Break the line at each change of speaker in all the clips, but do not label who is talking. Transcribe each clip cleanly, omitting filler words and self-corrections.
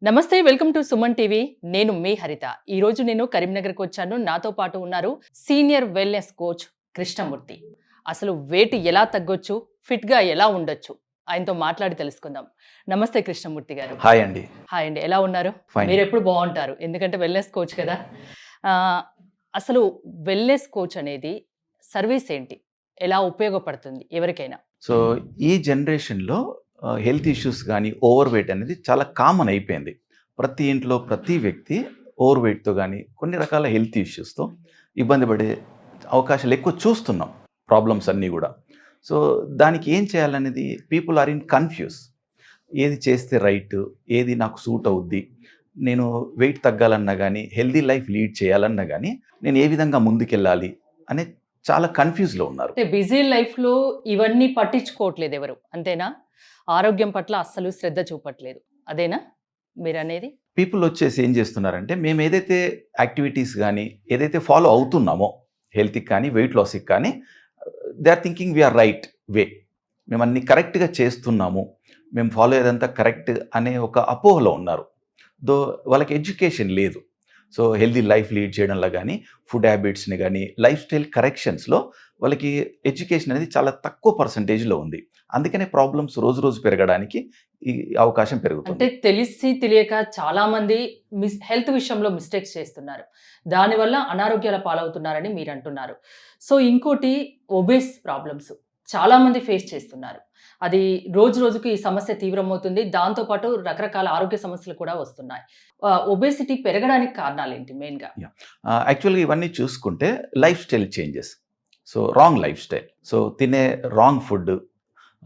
నమస్తే welcome to Suman TV. నేను మీ హరిత. ఈరోజు నేను కరీంనగర్కి వచ్చాను. నాతో పాటు ఉన్నారు సీనియర్ వెల్నెస్ కోచ్ కృష్ణమూర్తి. అసలు వెయిట్ ఎలా తగ్గొచ్చు, ఫిట్గా ఎలా ఉండొచ్చు, ఆయనతో మాట్లాడి తెలుసుకుందాం. నమస్తే కృష్ణమూర్తి గారు.
హాయ్ అండి.
హాయ్ అండి, ఎలా ఉన్నారు?
ఫైన్.
మీరు ఎప్పుడు బాగుంటారు, ఎందుకంటే వెల్నెస్ కోచ్ కదా. ఆ, అసలు వెల్నెస్ కోచ్ అనేది సర్వీస్ ఏంటి, ఎలా ఉపయోగపడుతుంది ఎవరికైనా?
సో, ఈ జనరేషన్‌లో హెల్త్ ఇష్యూస్ గానీ, ఓవర్ వెయిట్ అనేది చాలా కామన్ అయిపోయింది. ప్రతి ఇంట్లో ప్రతి వ్యక్తి ఓవర్ వెయిట్‌తో గానీ, కొన్ని రకాల హెల్త్ ఇష్యూస్‌తో ఇబ్బంది పడే అవకాశాలు ఎక్కువ చూస్తున్నాం. ప్రాబ్లమ్స్ అన్నీ గూడా. సో, దానికి ఏం చేయాలనేది పీపుల్ ఆర్ ఇన్ కన్‌ఫ్యూజ్. ఏది చేస్తే రైట్, ఏది నాకు సూట్ అవుద్ది, నేను వెయిట్ తగ్గాలన్నా గానీ, హెల్తీ లైఫ్ లీడ్ చేయాలన్నా గానీ, నేను ఏ విధంగా ముందుకెళ్ళాలి అనే చాలా కన్‌ఫ్యూజ్‌లో ఉన్నారు.
అంటే బిజీ లైఫ్‌లో ఇవన్నీ పట్టించుకోవట్లేదు ఎవరు. అంతేనా? ఆరోగ్యం పట్ల అస్సలు శ్రద్ధ చూపట్లేదు. అదేనా మీరనేది?
పీపుల్ వచ్చేసి ఏం చేస్తున్నారంటే, మేము ఏదైతే యాక్టివిటీస్ గానీ, ఏదైతే ఫాలో అవుతున్నామో హెల్త్‌కి కానీ, వెయిట్ లాస్‌కి కానీ, they are thinking we are right way. మేమన్నీ కరెక్ట్‌గా చేస్తున్నాము. మేము ఫాలో అయ్యేదంతా కరెక్ట్ అనే ఒక అపోహలో ఉన్నారు. దో వాళ్ళకి ఎడ్యుకేషన్ లేదు. సో, హెల్తీ లైఫ్ లీడ్ చేయడంలో గానీ, ఫుడ్ హ్యాబిట్స్‌ని గానీ, లైఫ్ స్టైల్ కరెక్షన్స్‌లో వాళ్ళకి ఎడ్యుకేషన్ అనేది చాలా తక్కువ పర్సెంటేజ్‌లో ఉంది. అందుకనే ప్రాబ్లమ్స్ రోజు రోజు పెరగడానికి ఈ అవకాశం
అంటే
పెరుగుతుంది.
తెలిసి తెలియక చాలామంది హెల్త్ విషయంలో మిస్టేక్స్ చేస్తున్నారు. దానివల్ల అనారోగ్యాల పాలవుతున్నారని మీరంటున్నారు. సో, ఇంకోటి ఒబేస్ ప్రాబ్లమ్స్ చాలామంది ఫేస్ చేస్తున్నారు. అది రోజు రోజుకి ఈ సమస్య తీవ్రమవుతుంది. దాంతో పాటు రకరకాల ఆరోగ్య సమస్యలు కూడా వస్తున్నాయి. ఒబేసిటీ పెరగడానికి కారణాలేంటి మెయిన్‌గా?
యాహ్! యాక్చువల్‌గా ఇవన్నీ చూసుకుంటే lifestyle changes. So, wrong lifestyle. So, తినే wrong food,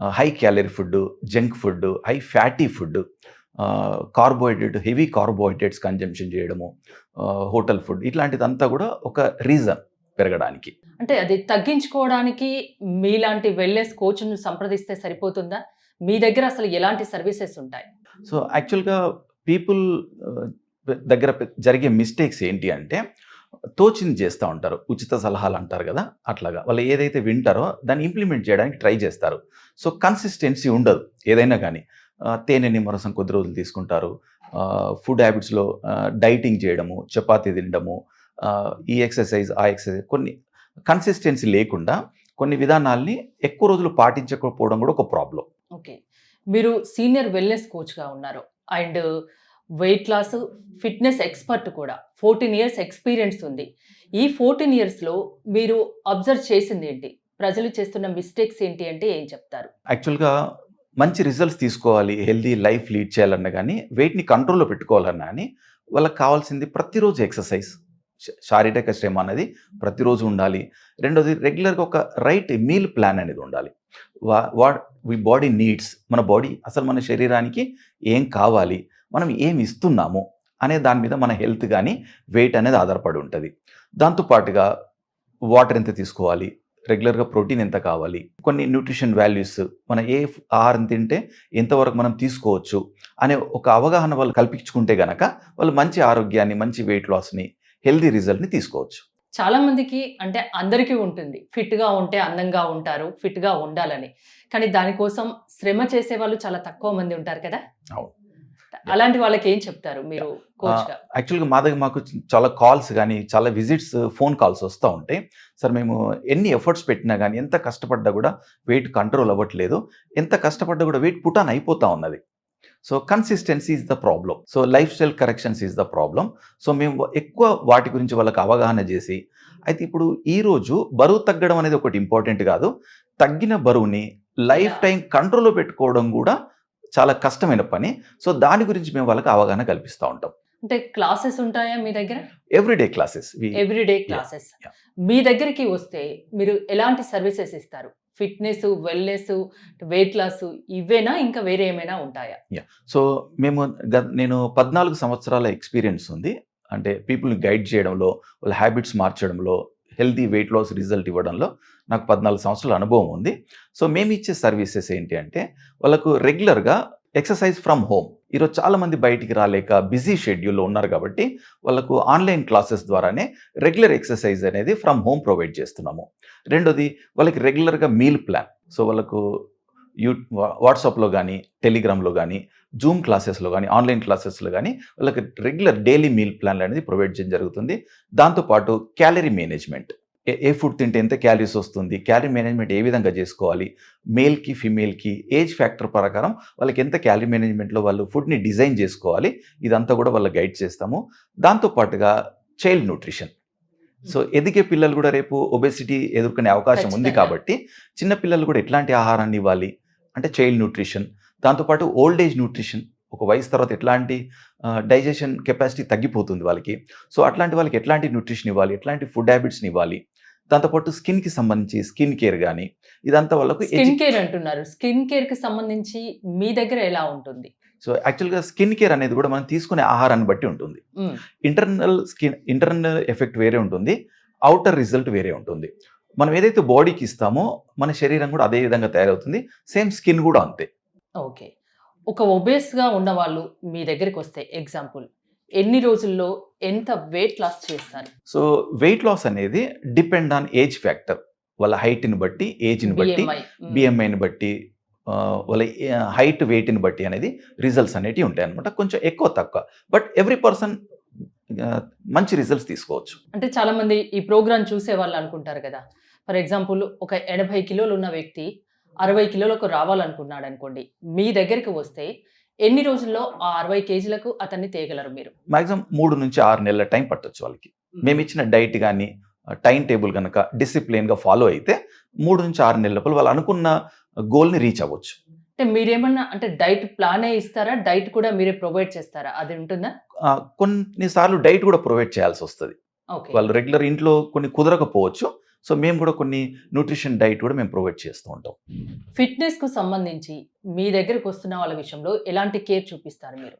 high calorie food, junk food, high fatty food, heavy carbohydrates consumption చేయడము, హోటల్ ఫుడ్ ఇట్లాంటిదంతా గూడా ఒక రీజన్ పెరగడానికి.
అంటే అది తగ్గించుకోవడానికి మీలాంటి వెల్‌నెస్ కోచ్‌ని సంప్రదిస్తే సరిపోతుందా? మీ దగ్గర అసలు ఎలాంటి సర్వీసెస్ ఉంటాయి?
సో, యాక్చువల్‌గా పీపుల్ ఆహ్, దగ్గర జరిగే మిస్టేక్స్ ఏంటి అంటే, తోచింది చేస్తా ఉంటారు. ఉచిత సలహాలంటారు గదా! అట్లాగా. వాళ్ళు ఏదైతే వింటారో దాన్ని ఇంప్లిమెంట్ చేయడానికి ట్రై చేస్తారు. సో, కన్సిస్టెన్సీ ఉండదు ఏదైనా గానీ. తేనె, నిమ్మరసం కొద్ది రోజులు తీసుకుంటారు. ఫుడ్ హ్యాబిట్స్‌లో డైటింగ్ చేయడము, చపాతీ తినడము, ఈ ఎక్సర్‌సైజ్, ఆ ఎక్సర్‌సైజ్ కొన్ని కన్సిస్టెన్సీ లేకుండా కొన్ని విధానాల్ని ఎక్కువ రోజులు పాటించకపోవడం గూడా ఒక ప్రాబ్లమ్.
ఓకే. మీరు సీనియర్ వెల్‌నెస్ కోచ్‌గా ఉన్నారు. And weight loss, fitness expert కూడా. 14 ఇయర్స్ ఎక్స్‌పీరియన్స్ ఉంది. ఈ 14 ఇయర్స్‌లో మీరు అబ్జర్వ్ చేసిందేంటి? ప్రజలు చేస్తున్న మిస్టేక్స్ ఏంటి అంటే ఏం చెప్తారు?
యాక్చువల్‌గా మంచి రిజల్ట్స్ తీసుకోవాలి, హెల్తీ లైఫ్ లీడ్ చేయాలన్నా గానీ, వెయిట్‌ని కంట్రోల్‌లో పెట్టుకోవాలన్నా గానీ, వాళ్ళకి కావాల్సింది ప్రతిరోజు ఎక్సర్‌సైజ్. శారీరక శ్రమ అనేది ప్రతిరోజు ఉండాలి. రెండోది రెగ్యులర్‌గా ఒక రైట్ మీల్ ప్లాన్ అనేది ఉండాలి. వాట్ బాడీ నీడ్స్, మన బాడీ అసలు మన శరీరానికి ఏం కావాలి, మనం ఏమి ఇస్తున్నాము అనే దాని మీద మన హెల్త్ గానీ, వెయిట్ అనేది ఆధారపడి ఉంటది. దాంతో పాటుగా వాటర్ ఎంత తీసుకోవాలి, రెగ్యులర్‌గా ప్రోటీన్ ఎంత కావాలి, కొన్ని న్యూట్రిషన్ వాల్యూస్, మన ఆహారం తింటే ఎంతవరకు మనం తీసుకోవచ్చు అనే ఒక అవగాహన వాళ్ళు కల్పించుకుంటే గనక, వాళ్ళు మంచి ఆరోగ్యాన్ని, మంచి వెయిట్ లాస్‌ని, హెల్తీ రిజల్ట్‌ని తీసుకోవచ్చు.
చాలా మందికి అంటే అందరికీ ఉంటుంది. ఫిట్‌గా ఉంటే అందంగా ఉంటారు, ఫిట్‌గా ఉండాలని. కానీ దానికోసం శ్రమ చేసేవాళ్ళు చాలా తక్కువ మంది ఉంటారు కదా!
అవును.
అలాంటి వాళ్ళకి ఏం చెప్తారు మీరు కోచ్‌గా?
యాక్చువల్‌గా మా దగ్గర మాకు చాలా కాల్స్ గానీ, చాలా విజిట్స్, ఫోన్ కాల్స్ వస్తా ఉంటాయి. సార్ మేము ఎన్ని ఎఫర్ట్స్ పెట్టినా గానీ, ఎంత కష్టపడ్డా గూడా వెయిట్ కంట్రోల్ అవ్వట్లేదు. ఎంత కష్టపడ్డా గూడా వెయిట్ పుట్ ఆన్ అయిపోతా ఉన్నది. So, consistency is the problem. So, life style corrections is the problem. So, మేము ఎక్కువ వాటి గురించి వాళ్ళకి అవగాహన జేసి, అయితే ఇప్పుడు ఈరోజు బరువు తగ్గడం అనేది ఒకటి ఇంపార్టెంట్ గాదు. తగ్గిన బరువుని లైఫ్ టైమ్ కంట్రోల్‌లో పెట్టుకోవడం గూడా చాలా కష్టమైన పని. సో, దాని గురించి మేము వాళ్ళకి అవగాహన కల్పిస్తా ఉంటాం.
అంటే క్లాసెస్ ఉంటాయా మీ దగ్గర?
Everyday classes.
Everyday
yeah!
Classes.
Yeah!
మీ దగ్గరికి వస్తే మీరు ఎలాంటి సర్వీసెస్ ఇస్తారు? ఫిట్‌నెసు, వెల్‌నెసు, వెయిట్ లాసు ఇవేనా? ఇంకా వేరే ఏమైనా ఉంటాయా?
యాహ్! సో, మేము నేను 14 సంవత్సరాల ఎక్స్‌పీరియన్స్ ఉంది. అంటే పీపుల్‌ని గైడ్ చేయడంలో, వాళ్ళ హ్యాబిట్స్ మార్చడంలో, హెల్తీ వెయిట్ లాస్ రిజల్ట్ ఇవ్వడంలో నాకు 14 సంవత్సరాల అనుభవం ఉంది. సో, మేమిచ్చే సర్వీసెస్ ఏంటి అంటే, వాళ్ళకు రెగ్యులర్‌గా ఎక్సర్‌సైజ్ ఫ్రమ్ హోమ్. ఈరోజు చాలామంది బయటికి రాలేక బిజీ షెడ్యూల్‌లో ఉన్నారు కాబట్టి, వాళ్ళకు ఆన్‌లైన్ క్లాసెస్ ద్వారానే రెగ్యులర్ ఎక్సర్‌సైజ్ అనేది ఫ్రమ్ హోమ్ ప్రొవైడ్ చేస్తున్నాము. రెండోది వాళ్ళకి రెగ్యులర్‌గా మీల్ ప్లాన్. సో, వాళ్ళకు వాట్సాప్‌లో గానీ, టెలిగ్రామ్‌లో గానీ జూమ్ క్లాసెస్లో కానీ ఆన్లైన్ క్లాసెస్లో కానీ వాళ్ళకి రెగ్యులర్ డైలీ మీల్ ప్లాన్లు అనేది ప్రొవైడ్ చేయడం జరుగుతుంది. దాంతోపాటు క్యాలరీ మేనేజ్మెంట్, ఏ ఫుడ్ తింటే ఎంత క్యాలరీస్ వస్తుంది, క్యాలరీ మేనేజ్మెంట్ ఏ విధంగా చేసుకోవాలి, మేల్కి ఫీమేల్కి ఏజ్ ఫ్యాక్టర్ ప్రకారం వాళ్ళకి ఎంత క్యాలరీ మేనేజ్మెంట్లో వాళ్ళు ఫుడ్ని డిజైన్ చేసుకోవాలి, ఇదంతా కూడా వాళ్ళకి గైడ్ చేస్తాము. దాంతోపాటుగా చైల్డ్ న్యూట్రిషన్. సో ఎదిగే పిల్లలు కూడా రేపు ఒబెసిటీ ఎదుర్కొనే అవకాశం ఉంది
ఖచ్చితంగా.
కాబట్టి చిన్న పిల్లలు కూడా ఎట్లాంటి ఆహారాన్ని ఇవ్వాలి అంటే చైల్డ్ న్యూట్రిషన్. దాంతోపాటు ఓల్డ్ ఏజ్ న్యూట్రిషన్, ఒక వయసు తర్వాత ఎట్లాంటి డైజెషన్ కెపాసిటీ తగ్గిపోతుంది వాళ్ళకి. సో అట్లాంటి వాళ్ళకి ఎట్లాంటి న్యూట్రిషన్ ఇవ్వాలి, ఎట్లాంటి ఫుడ్ హ్యాబిట్స్ని ఇవ్వాలి. దాంతోపాటు స్కిన్కి సంబంధించి స్కిన్ కేర్ కానీ ఇదంతా వాళ్ళకు
స్కిన్ కేర్ అంటున్నారు. స్కిన్ కేర్ కి సంబంధించి మీ దగ్గర ఎలా ఉంటుంది?
సో యాక్చువల్గా స్కిన్ కేర్ అనేది కూడా మనం తీసుకునే ఆహారాన్ని బట్టి ఉంటుంది.
మ్మ్.
ఇంటర్నల్ ఎఫెక్ట్ వేరే ఉంటుంది, అవుటర్ రిజల్ట్ వేరే ఉంటుంది. మనం ఏదైతే బాడీకి ఇస్తామో మన శరీరం కూడా అదే విధంగా తయారవుతుంది. సేమ్ స్కిన్ కూడా అంతే.
ఓకే. ఒక ఒబేస్ గా ఉన్న వాళ్ళు మీ దగ్గరికి వస్తే ఎగ్జాంపుల్ ఎన్ని రోజుల్లో ఎంత వెయిట్ లాస్ చేస్తారు?
సో వెయిట్ లాస్ అనేది డిపెండ్ ఆన్ ఏజ్ ఫ్యాక్టర్. వాళ్ళ హైట్ని బట్టి, ఏజ్ని బట్టి,
BMI.
బిఎంఐని బట్టి, వాళ్ళ హైట్ వెయిట్ని బట్టి అనేది రిజల్ట్స్ అనేటివి ఉంటాయి అనమాట. కొంచెం ఎక్కువ తక్కువ, బట్ ఎవ్రీ పర్సన్ మంచి రిజల్ట్స్ తీసుకోవచ్చు.
అంటే చాలా మంది ఈ ప్రోగ్రామ్ చూసే వాళ్ళు అనుకుంటారు కదా, ఫర్ ఎగ్జాంపుల్ ఒక 80 కిలోలు ఉన్న వ్యక్తి 60 కిలోలకు రావాలనుకున్నాడు అనుకోండి, మీ దగ్గరికి వస్తే ఎన్ని రోజుల్లో ఆ 60 కేజీలకు అతన్ని తేగలరు మీరు?
మాక్సిమం 3 నుంచి 6 నెలల టైం పట్టొచ్చు వాళ్ళకి. మేము ఇచ్చిన డైట్ కానీ టైం టేబుల్ కనుక డిసిప్లిన్గా ఫాలో అయితే 3 నుంచి 6 నెలల లోపల వాళ్ళు అనుకున్న గోల్ని రీచ్ అవ్వచ్చు.
అంటే మీరేమన్నా అంటే డైట్ ప్లానే ఇస్తారా? డైట్ కూడా మీరే ప్రొవైడ్ చేస్తారా? అది ఉంటుందా?
కొన్నిసార్లు డైట్ కూడా ప్రొవైడ్ చేయాల్సి వస్తుంది.
ఓకే.
వాళ్ళు రెగ్యులర్ ఇంట్లో కొన్ని కుదరకపోవచ్చు. సో మేము కూడా కొన్ని న్యూట్రిషన్ డైట్ కూడా మేము ప్రొవైడ్ చేస్తూ ఉంటాం.
ఫిట్నెస్ కు సంబంధించి మీ దగ్గరకు వస్తున్న వాళ్ళ విషయంలో ఎలాంటి కేర్ చూపిస్తారు మీరు?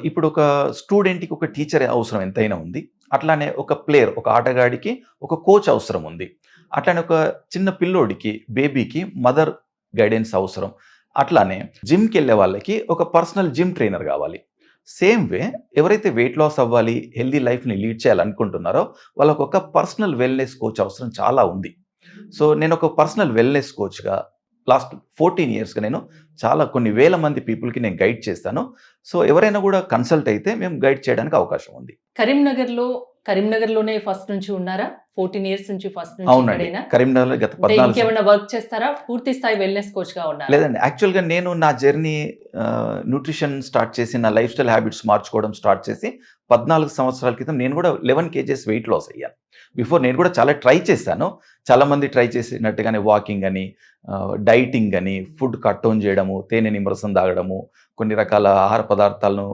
ఇప్పుడు ఒక స్టూడెంట్కి ఒక టీచర్ అవసరం ఎంతైనా ఉంది, అట్లానే ఒక ప్లేయర్, ఒక ఆటగాడికి ఒక కోచ్ అవసరం ఉంది. అట్లానే ఒక చిన్న పిల్లోడికి, బేబీకి మదర్ గైడెన్స్ అవసరం. అట్లానే జిమ్కి వెళ్ళే వాళ్ళకి ఒక పర్సనల్ జిమ్ ట్రైనర్ కావాలి. సేమ్ వే ఎవరైతే వెయిట్ లాస్ అవ్వాలి, హెల్దీ లైఫ్ని లీడ్ చేయాలనుకుంటున్నారో వాళ్ళకు ఒక పర్సనల్ వెల్నెస్ కోచ్ అవసరం చాలా ఉంది. సో నేను ఒక పర్సనల్ వెల్నెస్ కోచ్గా లాస్ట్ 14 ఇయర్స్గా నేను చాలా కొన్ని వేల మంది పీపుల్కి నేను గైడ్ చేస్తాను. సో ఎవరైనా కూడా కన్సల్ట్ అయితే మేము గైడ్ చేయడానికి అవకాశం ఉంది.
కరీంనగర్లోనే ఫస్ట్ నుంచి ఉన్నారా? 14 ఇయర్స్ నుంచి ఫస్ట్ నుంచి
అవునండి,
ఇక్కడేనా?
కరీంనగర్ గత
అంటే
14
ఇంకేమైనా వర్క్ చేస్తారా? పూర్తి స్థాయి వెల్నెస్ కోచ్ గా ఉన్నారా?
లేదండి. యాక్చువల్గా నేను నా జర్నీ న్యూట్రిషన్ స్టార్ట్ చేసి, నా లైఫ్ స్టైల్ హ్యాబిట్స్ మార్చుకోవడం స్టార్ట్ చేసి 14 సంవత్సరాల క్రితం నేను కూడా 11 కేజెస్ వెయిట్ లాస్ అయ్యాను. బిఫోర్ నేను కూడా చాలా ట్రై చేశాను. చాలామంది ట్రై చేసినట్టుగానే వాకింగ్ అని, డైటింగ్ అని, ఫుడ్ కట్ డౌన్ చేయడము, తేనె నిమ్మరసం తాగడము, కొన్ని రకాల ఆహార పదార్థాలను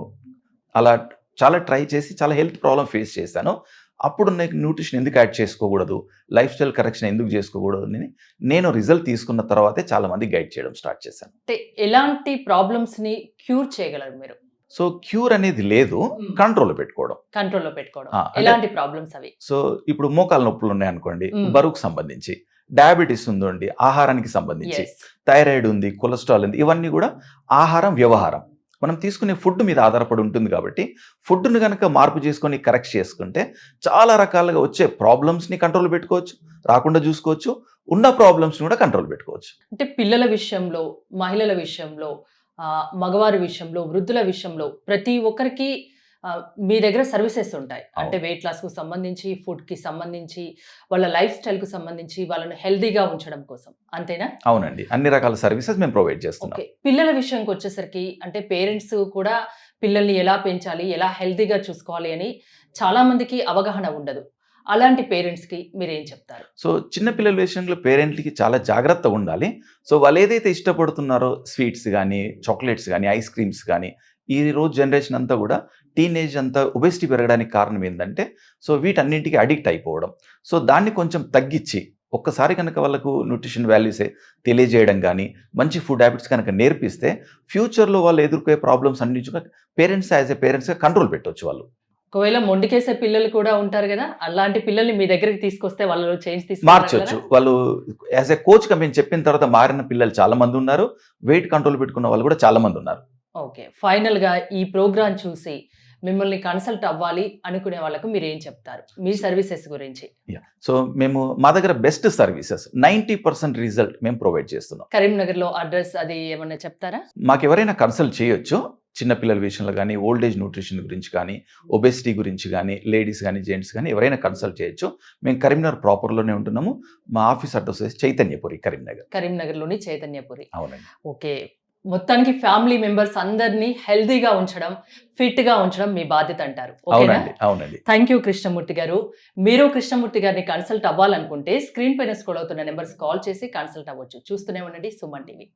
అలా చాలా ట్రై చేసి చాలా హెల్త్ ప్రాబ్లం ఫేస్ చేశాను. అప్పుడు నాకు న్యూట్రిషన్ ఎందుకు యాడ్ చేసుకోకూడదు, లైఫ్ స్టైల్ కరెక్షన్ ఎందుకు చేసుకోకూడదు అని నేను రిజల్ట్ తీసుకున్న తర్వాతే చాలా మంది గైడ్ చేయడం స్టార్ట్ చేశాను.
అంటే ఎలాంటి ప్రాబ్లమ్స్ ని క్యూర్ చేయగలరు మీరు?
సో క్యూర్ అనేది లేదు, కంట్రోల్లో పెట్టుకోవడం.
కంట్రోల్లో పెట్టుకోవడం.
అంటే-
ఎలాంటి ప్రాబ్లమ్స్ అవి?
సో ఇప్పుడు మోకాల నొప్పులు ఉన్నాయనుకోండి,
మ్మ్.
బరువుకు సంబంధించి, డయాబెటీస్ ఉందండి, ఆహారానికి సంబంధించి,
Yes.
థైరాయిడ్ ఉంది, కొలెస్ట్రాల్ ఉంది, ఇవన్నీ కూడా ఆహారం, వ్యవహారం, మనం తీసుకునే ఫుడ్ మీద ఆధారపడి ఉంటుంది. కాబట్టి ఫుడ్ను కనుక మార్పు చేసుకొని కరెక్ట్ చేసుకుంటే చాలా రకాలుగా వచ్చే ప్రాబ్లమ్స్ని కంట్రోల్ పెట్టుకోవచ్చు, రాకుండా చూసుకోవచ్చు, ఉన్న ప్రాబ్లమ్స్ని కూడా కంట్రోల్ పెట్టుకోవచ్చు.
అంటే పిల్లల విషయంలో, మహిళల విషయంలో, మగవారి విషయంలో, వృద్ధుల విషయంలో ప్రతి ఒక్కరికి మీ దగ్గర సర్వీసెస్ ఉంటాయి. అంటే వెయిట్ లాస్కు సంబంధించి, ఫుడ్కి సంబంధించి, వాళ్ళ లైఫ్ స్టైల్కు సంబంధించి, వాళ్ళని హెల్దీగా ఉంచడం కోసం, అంతేనా?
అవునండి, అన్ని రకాల సర్వీసెస్ మేము ప్రొవైడ్ చేస్తున్నాం.
ఓకే. పిల్లల విషయంకి వచ్చేసరికి అంటే పేరెంట్స్ కూడా పిల్లల్ని ఎలా పెంచాలి, ఎలా హెల్దీగా చూసుకోవాలి అని చాలా మందికి అవగాహన ఉండదు. అలాంటి పేరెంట్స్కి మీరు ఏం చెప్తారు?
సో చిన్నపిల్లల విషయంలో పేరెంట్లకి చాలా జాగ్రత్తగా ఉండాలి. సో వాళ్ళు ఏదైతే ఇష్టపడుతున్నారో, స్వీట్స్ కానీ, చాక్లెట్స్ కానీ, ఐస్ క్రీమ్స్ కానీ, ఈ రోజు జనరేషన్ అంతా కూడా టీనేజ్ అంతా ఒబెసిటీ పెరగడానికి కారణం ఏంటంటే, సో వీటన్నింటికి అడిక్ట్ అయిపోవడం. సో దాన్ని కొంచెం తగ్గించి ఒక్కసారి కనుక వాళ్ళకు న్యూట్రిషన్ వాల్యూసే తెలియజేయడం కానీ, మంచి ఫుడ్ హ్యాబిట్స్ కనుక నేర్పిస్తే ఫ్యూచర్లో వాళ్ళు ఎదుర్కొనే ప్రాబ్లమ్స్ అన్నింటి పేరెంట్స్ యాజ్ ఏ పేరెంట్స్గా కంట్రోల్ పెట్టవచ్చు. వాళ్ళు
ఒకవేళ మొండికేసే పిల్లలు కూడా ఉంటారు కదా, అలాంటి పిల్లల్ని మీ దగ్గరికి తీసుకొస్తే వాళ్ళలో చేంజ్
మార్చొచ్చు. వాళ్ళు యాజ్ ఏ కోచ్గా మేము చెప్పిన తర్వాత మారిన పిల్లలు చాలా మంది ఉన్నారు, వెయిట్ కంట్రోల్ పెట్టుకున్న వాళ్ళు కూడా చాలా మంది ఉన్నారు.
ఓకే. ఫైనల్గా ఈ ప్రోగ్రామ్ చూసి మిమ్మల్ని కన్సల్ట్ అవ్వాలి అనుకునే వాళ్ళకు మీరు ఏం చెప్తారు మీ సర్వీసెస్ గురించి?
సో మేము మా దగ్గర బెస్ట్ సర్వీసెస్ 90% రిజల్ట్ మేము ప్రొవైడ్ చేస్తున్నాం.
కరీంనగర్లో అడ్రస్ అది ఏమన్నా చెప్తారా?
మాకు ఎవరైనా కన్సల్ట్ చేయొచ్చు. చిన్నపిల్లల విషయంలో కానీ, ఓల్డ్ ఏజ్ న్యూట్రిషన్ గురించి కానీ, ఒబెసిటీ గురించి కానీ, లేడీస్ కానీ, జెంట్స్ కానీ ఎవరైనా కన్సల్ట్ చేయొచ్చు. మేము కరీంనగర్ ప్రాపర్‌లోనే ఉంటున్నాము. మా ఆఫీస్ అడ్రెస్ వచ్చేసి చైతన్యపురి, కరీంనగర్.
కరీంనగర్‌లోని చైతన్యపురి.
అవునండి.
ఓకే. మొత్తానికి ఫ్యామిలీ మెంబర్స్ అందరినీ హెల్తీగా ఉంచడం, ఫిట్‌గా ఉంచడం మీ బాధ్యత అంటారు. ఓకేనా?
అవునండి. అవునండి.
థ్యాంక్ యూ కృష్ణమూర్తి గారు. మీరు కృష్ణమూర్తి గారిని కన్సల్ట్ అవ్వాలనుకుంటే స్క్రీన్ పైన స్క్రోల్ అవుతున్న నంబర్స్ కాల్ చేసి కన్సల్ట్ అవ్వచ్చు. చూస్తూనే ఉండండి సుమన్ టీవీ.